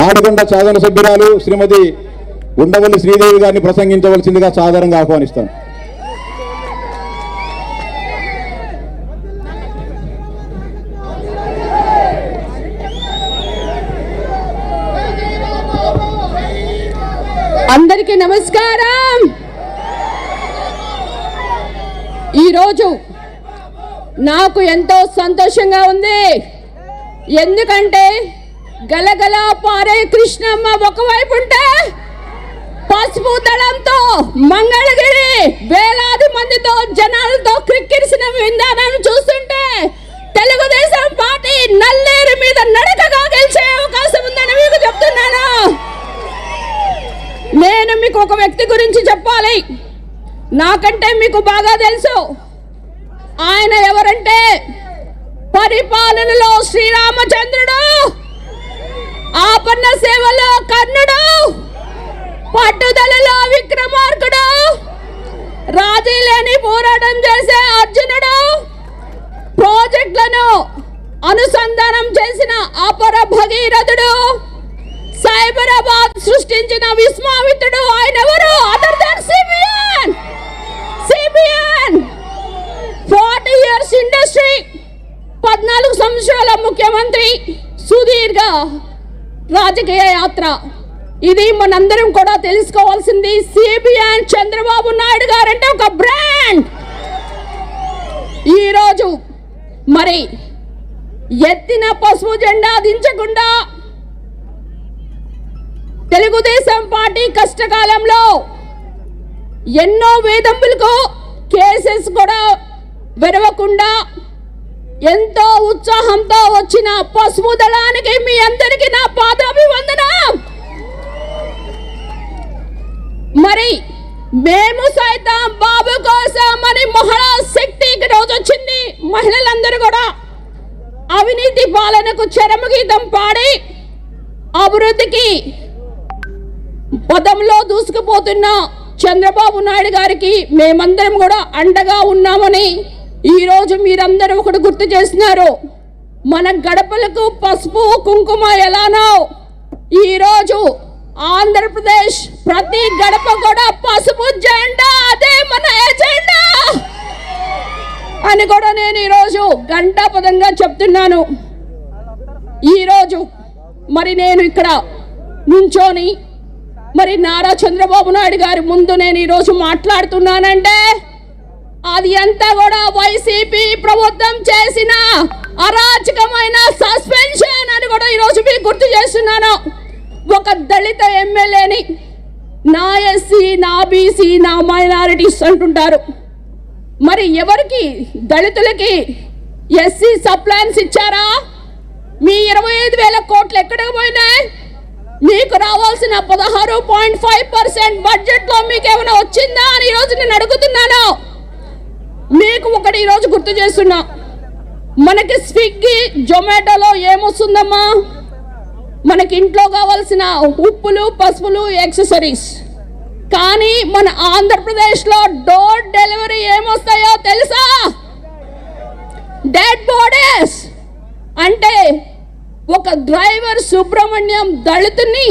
తాడికొండ శాసనసభ్యురాలు శ్రీమతి ఉండవల్లి శ్రీదేవి గారిని ప్రసంగించవలసిందిగా సాదరంగా ఆహ్వానిస్తాను. అందరికీ నమస్కారం. ఈరోజు నాకు ఎంతో సంతోషంగా ఉంది. ఎందుకంటే గలగల పారే కృష్ణమ్మ ఒకవైపు ఉంటే పసుపు దళంతో మంగళగిరి వేలాది మందితో జనాలతో క్రిక్కిరిసిన విధానాన్ని చూస్తుంటే తెలుగుదేశం పార్టీ నల్లేరు మీద నడకగా గెలిచే అవకాశం ఉందని మీకు చెప్తున్నాను. నేను మీకు ఒక వ్యక్తి గురించి చెప్పాలి. నాకంటే మీకు బాగా తెలుసు. ఆయన ఎవరంటే పరిపాలనలో శ్రీరామచంద్రుడు, ఆపన్న సేవలో కర్ణుడు, పట్టుదలలో విక్రమార్కుడు, రాజీ లేని పోరాటం చేసే అర్జునుడు, ప్రాజెక్టులను అనుసంధానం చేసిన అపర భగీరథుడు, సైబరాబాద్ సృష్టించిన విశ్వామిత్రుడు. ఆయన ఎవరు? Other than CBN. 40 years industry, 14 సంవత్సరాల ముఖ్యమంత్రి, సుదీర్ఘ రాజకీయ యాత్ర. ఇది మనందరం కూడా తెలుసుకోవాల్సింది. సిబిఎన్ చంద్రబాబు నాయుడు గారంటే ఒక బ్రాండ్. ఈరోజు మరి ఎత్తిన పసుపు జెండా దించకుండా తెలుగుదేశం పార్టీ కష్టకాలంలో ఎన్నో వేధింపులకు కేసెస్ కూడా వెరవకుండా ఎంతో ఉత్సాహంతో వచ్చిన పసుపు దళానికి మీ అందరికీ నా పాదాభివందనం. మరి మేము సైతం బాబు కోసం అని మహిళా శక్తికి రోజు వచ్చింది. మహిళలందరూ కూడా అవినీతి పాలనకు చరమగీతం పాడి అభివృద్ధికి పదంలో దూసుకుపోతున్న చంద్రబాబు నాయుడు గారికి మేమందరం కూడా అండగా ఉన్నామని ఈరోజు మీరందరూ ఒకటి గుర్తు చేస్తున్నారు. మన గడపలకు పసుపు కుంకుమ ఎలానో ఈరోజు ఆంధ్రప్రదేశ్ ప్రతి గడప కూడా పసుపు జెండా, అదే మన ఎజెండా అని కూడా నేను ఈరోజు గంటాపదంగా చెప్తున్నాను. ఈరోజు మరి నేను ఇక్కడ నుంచోని మరి నారా చంద్రబాబు నాయుడు గారి ముందు నేను ఈరోజు మాట్లాడుతున్నానంటే అది అంతా కూడా వైసీపీ ప్రభుత్వం చేసిన అరాచకమైన సస్పెన్షన్ అని కూడా ఈరోజు మీకు గుర్తు చేస్తున్నాను. ఒక దళిత ఎమ్మెల్యేని నా ఎస్సీ, నా బీసీ, నా మైనారిటీస్ అంటుంటారు. మరి ఎవరికి? దళితులకి ఎస్సీ సప్లాన్స్ ఇచ్చారా? మీ 25,000 కోట్లు ఎక్కడికి పోయినాయి? మీకు రావాల్సిన 16.5% బడ్జెట్లో మీకు ఏమైనా వచ్చిందా అని ఈరోజు నేను అడుగుతున్నాను. మీకు ఒకటి ఈరోజు గుర్తు చేస్తున్నా. మనకి స్విగ్గీ, జొమాటోలో ఏమొస్తుందమ్మా? మనకి ఇంట్లో కావాల్సిన ఉప్పులు, పసుపులు, యాక్సెసరీస్. కానీ మన ఆంధ్రప్రదేశ్లో డోర్ డెలివరీ ఏమొస్తాయో తెలుసా? Dead bodies. అంటే ఒక డ్రైవర్ సుబ్రహ్మణ్యం దళితుని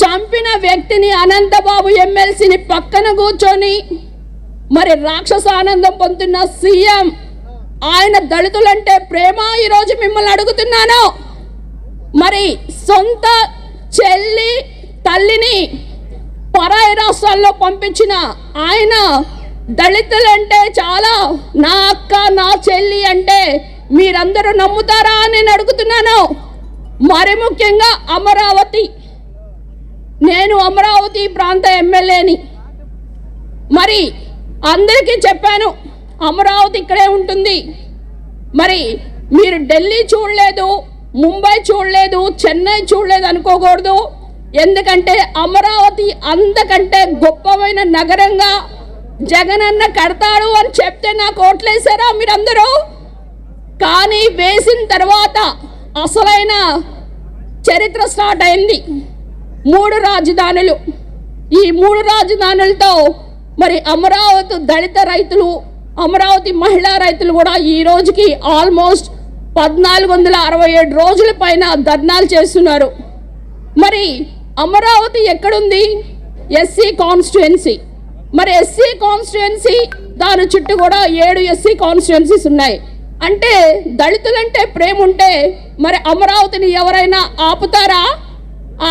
చంపిన వ్యక్తిని అనంతబాబు ఎమ్మెల్సీని పక్కన కూర్చొని మరి రాక్షస ఆనందం పొందుతున్న సీఎం, ఆయన దళితులంటే ప్రేమ. ఈరోజు మిమ్మల్ని అడుగుతున్నాను. మరి సొంత చెల్లి తల్లిని పరాయి రాష్ట్రాల్లో పంపించిన ఆయన దళితులంటే చాలా, నా అక్క, నా చెల్లి అంటే మీరందరూ నమ్ముతారా అని నేను అడుగుతున్నాను. మరి ముఖ్యంగా అమరావతి, నేను అమరావతి ప్రాంత ఎమ్మెల్యేని. మరి అందరికీ చెప్పాను అమరావతి ఇక్కడే ఉంటుంది. మరి మీరు ఢిల్లీ చూడలేదు, ముంబై చూడలేదు, చెన్నై చూడలేదు అనుకోకూడదు. ఎందుకంటే అమరావతి అంతకంటే గొప్పమైన నగరంగా జగనన్న కడతాడు అని చెప్తే నాకు ఓట్లేసారా మీరందరూ? కానీ వేసిన తర్వాత అసలైన చరిత్ర స్టార్ట్ అయింది. 3 రాజధానులు. ఈ 3 రాజధానులతో మరి అమరావతి దళిత రైతులు, అమరావతి మహిళా రైతులు కూడా ఈ రోజుకి ఆల్మోస్ట్ 1467 రోజుల పైన ధర్నాలు చేస్తున్నారు. మరి అమరావతి ఎక్కడుంది? SC constituency. మరి ఎస్సీ కాన్స్టిట్యుయెన్సీ దాని చుట్టూ కూడా 7 ఎస్సీ కాన్స్టిట్యుయెన్సీస్ ఉన్నాయి. అంటే దళితులంటే ప్రేమ ఉంటే మరి అమరావతిని ఎవరైనా ఆపుతారా?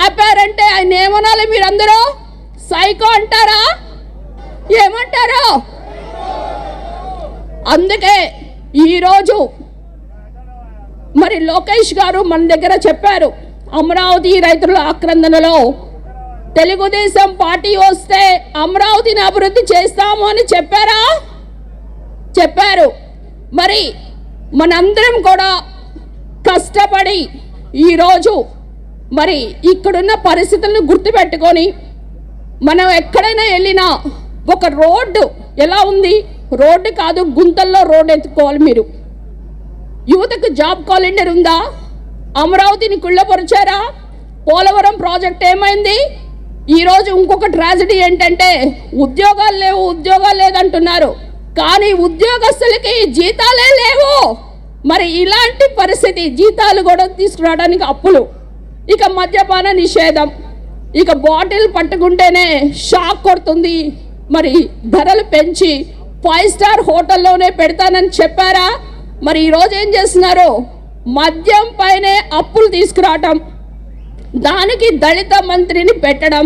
ఆపారంటే ఆయన ఏమనాలి? మీరందరూ సైకో అంటారా? ఏమంటారు? అందుకే ఈరోజు మరి లోకేష్ గారు మన దగ్గర చెప్పారు, అమరావతి రైతుల ఆక్రందనలో తెలుగుదేశం పార్టీ వస్తే అమరావతిని అభివృద్ధి చేస్తాము అని చెప్పారా? చెప్పారు. మరి మనందరం కూడా కష్టపడి ఈరోజు మరి ఇక్కడున్న పరిస్థితులను గుర్తుపెట్టుకొని మనం ఎక్కడైనా వెళ్ళినా ఒక రోడ్డు ఎలా ఉంది? రోడ్డు కాదు, గుంతల్లో రోడ్డు ఎత్తుకోవాలి మీరు. యువతకు జాబ్ క్యాలెండర్ ఉందా? అమరావతిని కుళ్ళపరిచారా? పోలవరం ప్రాజెక్ట్ ఏమైంది? ఈరోజు ఇంకొక ట్రాజడీ ఏంటంటే ఉద్యోగాలు లేవు, ఉద్యోగాలు లేదంటున్నారు, కానీ ఉద్యోగస్తులకి జీతాలే లేవు. మరి ఇలాంటి పరిస్థితి, జీతాలు కూడా తీసుకురావడానికి అప్పులు, ఇక మద్యపాన నిషేధం, ఇక బాటిల్ పట్టుకుంటేనే షాక్ కొడుతుంది. మరి ధరలు పెంచి 5 స్టార్ హోటల్లోనే పెడతానని చెప్పారా? మరి ఈరోజు ఏం చేస్తున్నారు? మద్యం పైనే అప్పులు తీసుకురావటం, దానికి దళిత మంత్రిని పెట్టడం.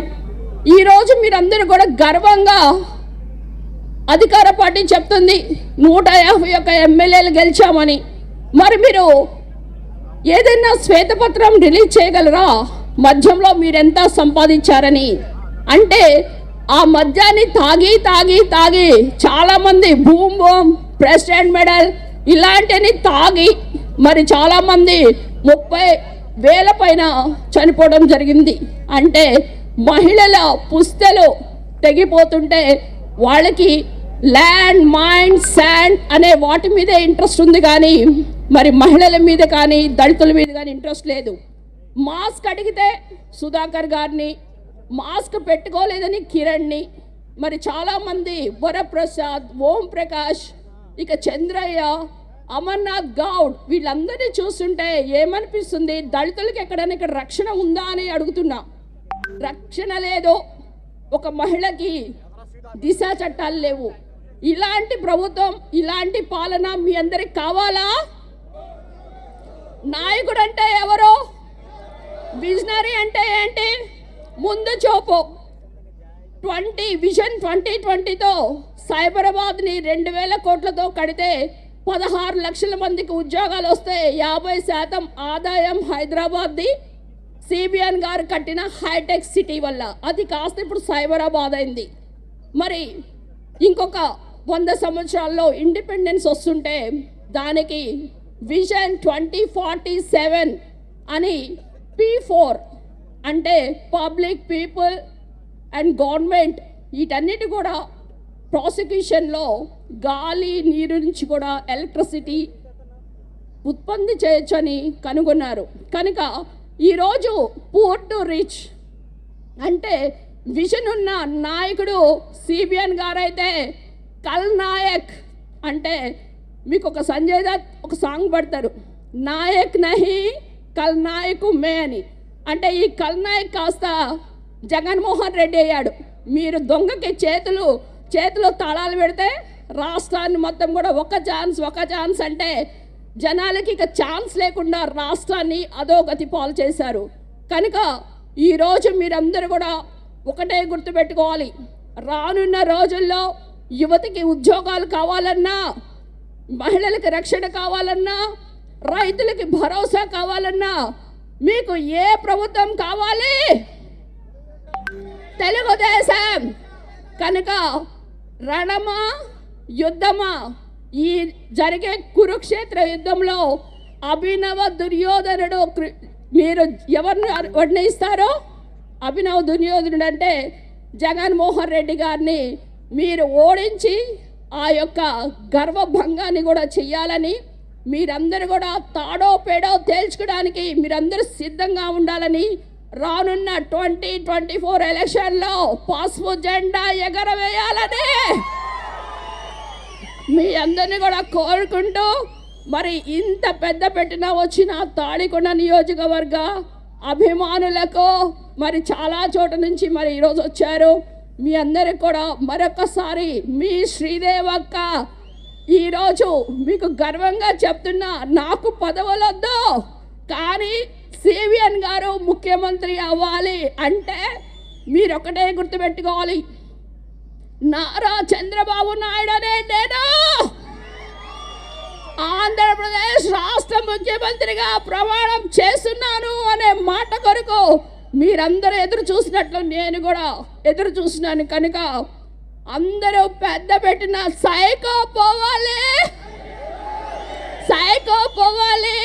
ఈరోజు మీరందరూ కూడా గర్వంగా అధికార పార్టీ చెప్తుంది 151 ఎమ్మెల్యేలు గెలిచామని. మరి మీరు ఏదైనా శ్వేతపత్రం రిలీజ్ చేయగలరా మద్యంలో మీరెంత సంపాదించారని? అంటే ఆ మద్యాన్ని తాగి తాగి తాగి చాలామంది బూమ్ బూమ్, ప్రెసిడెంట్ మెడల్ ఇలాంటివి తాగి మరి చాలామంది 30,000 పైన చనిపోవడం జరిగింది. అంటే మహిళల పుస్తలు తెగిపోతుంటే వాళ్ళకి ల్యాండ్, మైండ్, శాండ్ అనే వాటి మీదే ఇంట్రెస్ట్ ఉంది, కానీ మరి మహిళల మీద కానీ దళితుల మీద కానీ ఇంట్రెస్ట్ లేదు. మాస్క్ అడిగితే సుధాకర్ గారిని, మాస్క్ పెట్టుకోలేదని కిరణ్ని, మరి చాలామంది వరప్రసాద్, ఓం ప్రకాష్, ఇక చంద్రయ్య, అమర్నాథ్ గౌడ్ వీళ్ళందరినీ చూస్తుంటే ఏమనిపిస్తుంది? దళితులకి ఎక్కడైనా ఇక్కడ రక్షణ ఉందా అని అడుగుతున్నా. రక్షణ లేదు. ఒక మహిళకి దిశ చట్టాలు లేవు. ఇలాంటి ప్రభుత్వం, ఇలాంటి పాలన మీ అందరికి కావాలా? నాయకుడు అంటే ఎవరు? విజనరీ అంటే ఏంటి? ముందు చూపు. విజన్ 2020తో సైబరాబాద్ని 2,000 కోట్లతో కడితే 16 లక్షల మందికి ఉద్యోగాలు వస్తే 50% ఆదాయం హైదరాబాద్ది సిబిఎన్ గారు కట్టిన హైటెక్ సిటీ వల్ల. అది కాస్త ఇప్పుడు సైబరాబాద్ అయింది. మరి ఇంకొక 100 సంవత్సరాల్లో ఇండిపెండెన్స్ వస్తుంటే దానికి విజన్ 2047 అని P4 అంటే పబ్లిక్, పీపుల్ అండ్ గవర్నమెంట్, వీటన్నిటి కూడా ప్రాసిక్యూషన్లో గాలి, నీరు నుంచి కూడా ఎలక్ట్రిసిటీ ఉత్పత్తి చేయొచ్చని కనుగొన్నారు. కనుక ఈరోజు పూర్ టు రిచ్ అంటే విజన్ ఉన్న నాయకుడు సిబిఎన్ గారు అయితే కల్ నాయక్ అంటే మీకు ఒక సంజయ్ దత్ ఒక సాంగ్ పడతారు, నాయక్ నహి కల్ నాయకు మే అని. అంటే ఈ కల్ నాయక్ కాస్త జగన్మోహన్ రెడ్డి అయ్యాడు. మీరు దొంగకి చేతిలో తాళాలు పెడితే రాష్ట్రాన్ని మొత్తం కూడా ఒక ఛాన్స్ అంటే జనాలకి ఇక ఛాన్స్ లేకుండా రాష్ట్రాన్ని అధోగతి పాలు చేశారు. కనుక ఈరోజు మీరందరూ కూడా ఒకటే గుర్తుపెట్టుకోవాలి, రానున్న రోజుల్లో యువతకి ఉద్యోగాలు కావాలన్నా, మహిళలకి రక్షణ కావాలన్నా, రైతులకి భరోసా కావాలన్నా మీకు ఏ ప్రభుత్వం కావాలి? తెలుగుదేశం. కనుక రణమా యుద్ధమా? ఈ జరిగే కురుక్షేత్ర యుద్ధంలో అభినవ దుర్యోధనుడు మీరు ఎవరిని వర్ణిస్తారో? అభినవ దుర్యోధనుడు అంటే జగన్మోహన్ రెడ్డి గారిని మీరు ఓడించి ఆ యొక్క గర్వభంగాన్ని కూడా చెయ్యాలని మీరందరూ కూడా తాడో పేడో తేల్చుకోవడానికి మీరందరూ సిద్ధంగా ఉండాలని, రానున్న 2024 ఎలక్షన్లో పసుపు జెండా ఎగరవేయాలని మీ అందరినీ కూడా కోరుకుంటూ, మరి ఇంత పెద్ద పెట్టిన వచ్చిన తాడికొండ నియోజకవర్గ అభిమానులకు మరి చాలా చోట నుంచి మరి ఈరోజు వచ్చారు. మీ అందరికి కూడా మరొకసారి మీ శ్రీదేవక్క ఈరోజు మీకు గర్వంగా చెప్తున్నా, నాకు పదవులొద్దు, కానీ సివిఎన్ గారు ముఖ్యమంత్రి అవ్వాలి అంటే మీరు ఒకటే గుర్తుపెట్టుకోవాలి, నారా చంద్రబాబు నాయుడు అనే నేను ఆంధ్రప్రదేశ్ రాష్ట్ర ముఖ్యమంత్రిగా ప్రమాణం చేస్తున్నాను అనే మాట కొరకు మీరందరూ ఎదురు చూసినట్లు నేను కూడా ఎదురు చూసినాను. కనుక అందరూ పెద్ద పెట్టిన సైకో పోవాలి, సైకో పోవాలి.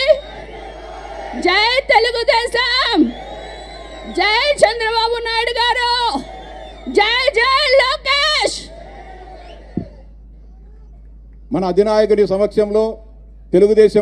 జై తెలుగుదేశం, జై చంద్రబాబు నాయుడు గారు, జై జై లోకేష్. మన అధినాయకుడి సమక్షంలో తెలుగుదేశం